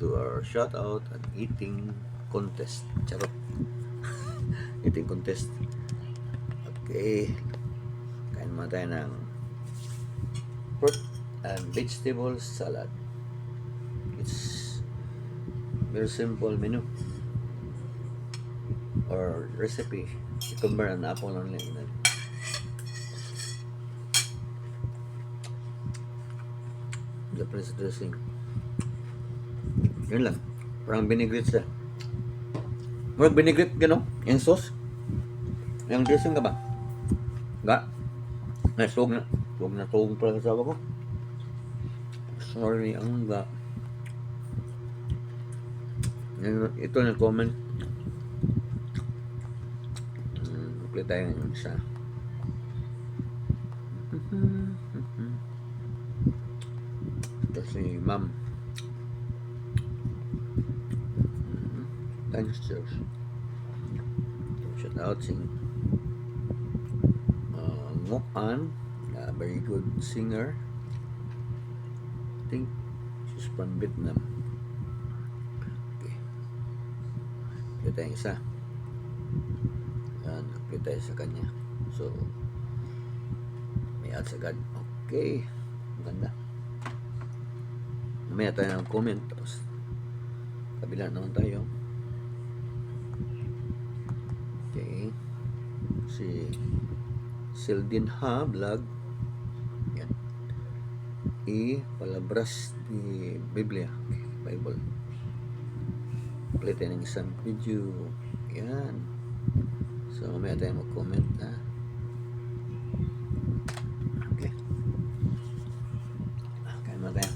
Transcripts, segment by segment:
to our shout out and eating contest. Charot. Eating contest. Okay. Kain muna tayo ng fruit and vegetable salad. It's very simple menu or recipe. Cucumber and apple only. Japanese dressing. Yun lang. Parang vinaigrette siya. Murag vinaigrette gano? Yung sauce? Yung dressing ka ba? Ga? Suwag na. Suwag na tuwag pala kasawa ko. Sorry, ang ga. Ito na comment. Play tayo ng isa. Ito si ma'am. Thanks, Josh. Shout out si Ngok An, a very good singer. I think she's from Vietnam. Okay. Play tayo isa. Yan, play tayo sa kanya. So, may ads agad. Okay. Maganda. Mamaya tayo ng comment. Tapos, kabila naman tayo. Okay. Si Sildin Ha Vlog. Yan. Palabras di Biblia. Okay. Bible. Play tayo ng isang video. Yan. So, mamaya tayo mag-comment, ha? Okay. Kaya mo tayo.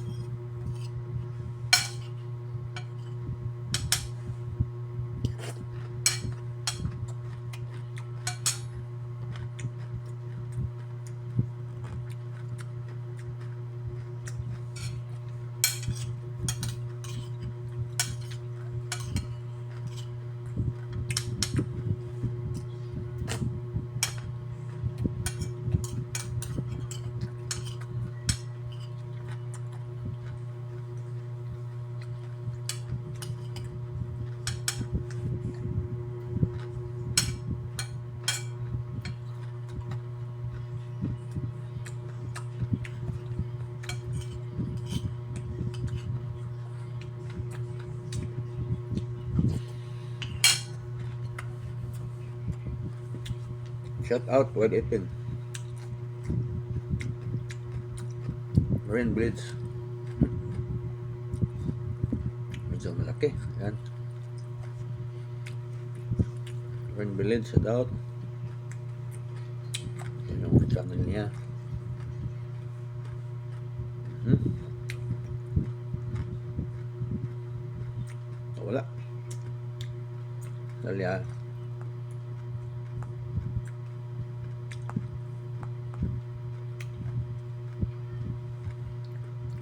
Shout out while eating. Marine Bridge. Medyo malaki. Yan. Marine Village, shout out. Yan yung channel niya. Wala. Dahil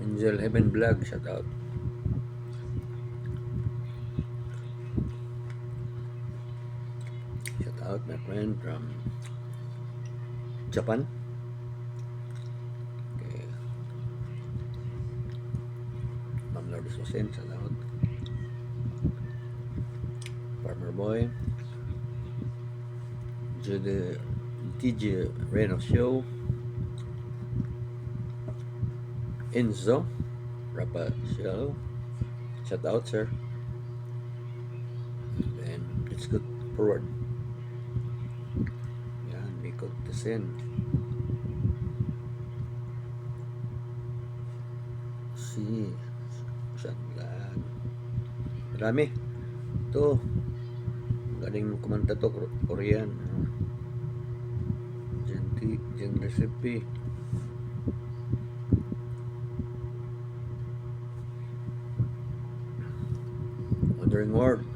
Angel Heaven Vlog, shout out. Shout out my friend from Japan. Okay. Ma'am Lourdes Hussein, shout out. Farmer Boy. DJ Reno Show. Enzo Rapa Show, shout out, sir. And let's go forward. Yan, Mikot Kasen. Si Shanlan. Marami. Ito. Galing kumanta to, Korean. Gen recipe. Modern World,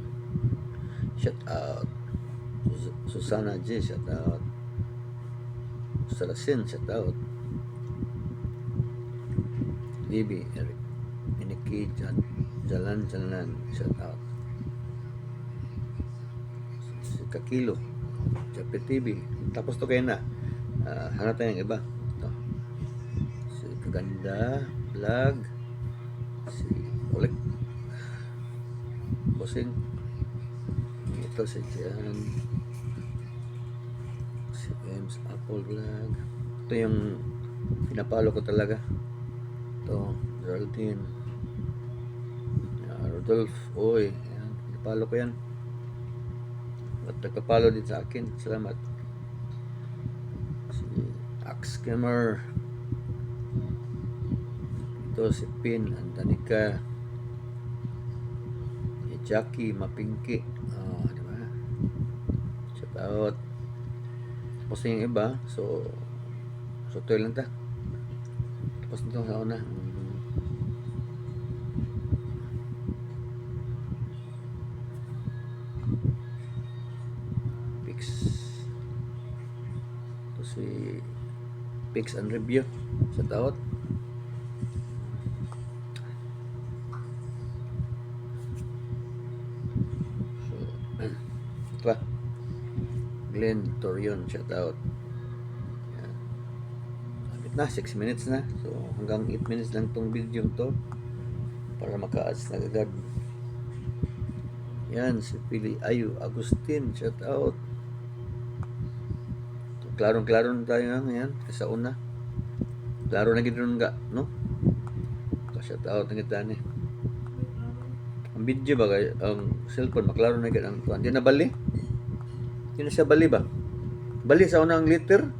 shout out. Susana G, shout out. Sarasin, shout out. Libby, Eric, Iniki, Jalan, shout out. Si Kakilo, Chape TV. Tapos to kayo na. Hanap tayo ng iba. Ito. Si Kaganda Vlog, si Ulik Bossing. Ito si Jan. Si Ems Apple Vlog. Ito yung pinapalo ko talaga. Ito, Geraldine. Rodolph. Oy, yan. Pinapalo ko yan. At nagpapalo din sa akin. Salamat. Si Axe Gamer. Ito si Pin. Andanika. Si Jackie Mapingki. Oh, di ba? Shout out. Tapos yung iba. So ito lang ta. Tapos nito sa una. Ito si Picks and Review sa taot. So, ito ba? Glenn Torion, shout out. Yan. Sabit na, 6 minutes na. So hanggang 8 minutes lang tong video to para maka-ads na agad. Yan, si Pili Ayu Agustin, shout out. Klarong-klaro na tayo yan sa una. Klaro na ganoon nga, no? Shout out ng kita ni. Ang video ba kay ang cellphone maklaro na gid ang kuan. Di na bali. Di na siya bali ba? Bali sa unang liter.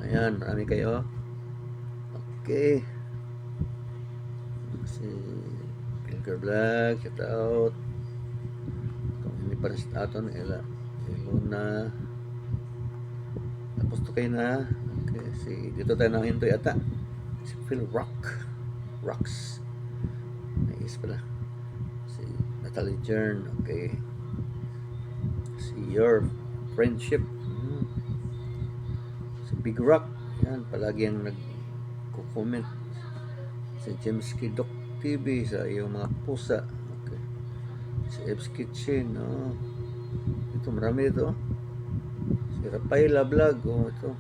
Ayan, marami kayo. Okay. Si Pilger Vlog, shout out. Kung hindi pa rin sa aton, Luna. Tapos to kayo na. Okay, dito tayo na hinto yata. Si Phil Rocks. Nice pala. Si Natalie Jern. Okay. Si Your Friendship. Si Big Rock. Yan, palagi ang nag-comment. Si James Kidok TV sa iyong mga pusa. Okay. Si Eb's Kitchen. Oh. Ito, marami ito. Si Rafaela Vlog. Oh, ito.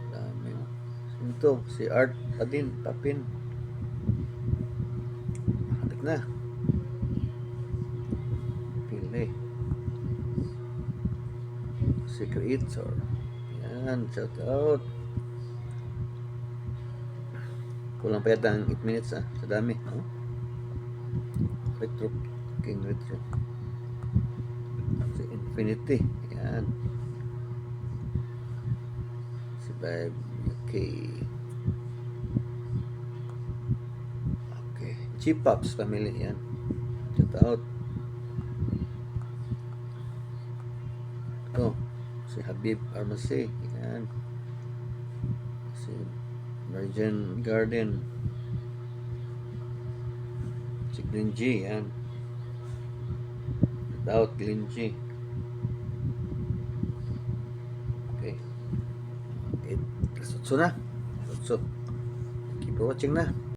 Dami. Ito, si Art Papin. Halik na. Pili. Si Creator. Yan, shout out. Kulang pa yata ang 8 minutes sa dami. Oh? Retro. King Retro. Si Infinity. Yan. Si Vibe UK. Okay. G-Pops family. Yan. Shout out. Ito. Si Habib Armasi. Yan. Si Virgin Garden. Si Green G. Yan. Shout out Green G. Okay. So na. So, keep watching na.